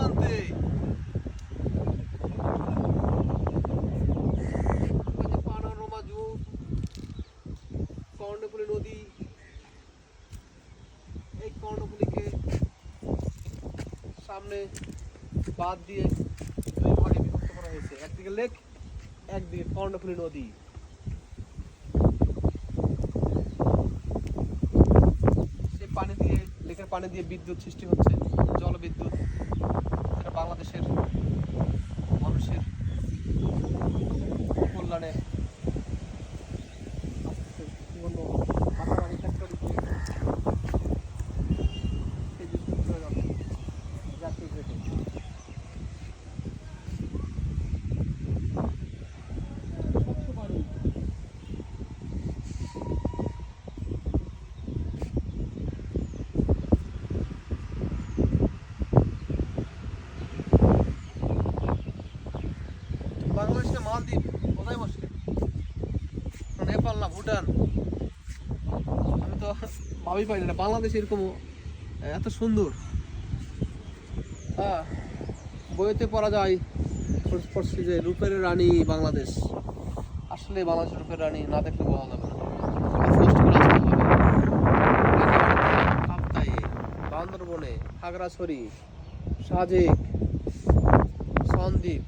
প্রান্তে পানোরামা ভিউ, কর্ণফুলী নদী। এই কর্ণফুলীকে সামনে বাঁধ দিয়ে দুই ভাগে বিভক্ত করা হয়েছে, একদিকে লেক, একদিকে কর্ণফুলী নদী। সেই পানি দিয়ে, লেকের পানি দিয়ে বিদ্যুৎ সৃষ্টি হচ্ছে, জলবিদ্যুৎ। এটা বাংলাদেশের মানুষের কল্যাণে আসতেছে। বিভিন্ন মাথাবাড়ি ফ্যাক্টরি দিয়ে সেই বিদ্যুৎ চলে যাচ্ছে জাতীয় গ্রিডে। বাংলাদেশ না মালদ্বীপ কোথায় বসে? নেপাল না ভুটান? আমি তো ভাবি পাই না বাংলাদেশ এরকম এত সুন্দর। হ্যাঁ, বইতে পড়া যায় পড়ছি যে রূপের রানী বাংলাদেশ। আসলে বাংলাদেশ রূপের রানী, না দেখলে বোঝা যাবে না। কাপ্তাই, বান্দরবনে, খাগড়াছড়ি, সাজেক, সন্দ্বীপ,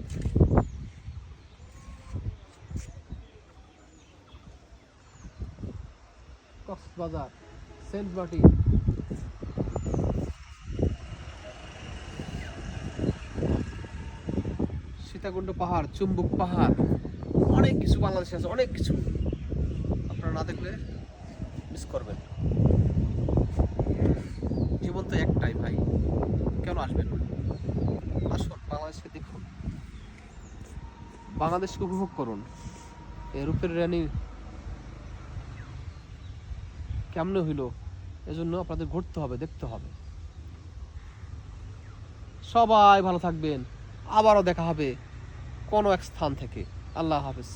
কক্সবাজার, সেন্ট মার্টিন, সীতাকুণ্ড পাহাড়, চুম্বক পাহাড়, অনেক কিছু বাংলাদেশে আছে, অনেক কিছু। আপনারা না দেখলে মিস করবেন। জীবন তো একটাই ভাই, কেন আসবেন না? আসুন, বাংলাদেশকে দেখুন, বাংলাদেশকে উপভোগ করুন। এই রূপের রানী কেমনে হইলো, এজন্য আপনাদের ঘুরতে হবে, দেখতে হবে। সবাই ভালো থাকবেন, আবারও দেখা হবে কোনো এক স্থান থেকে। আল্লাহ হাফেজ।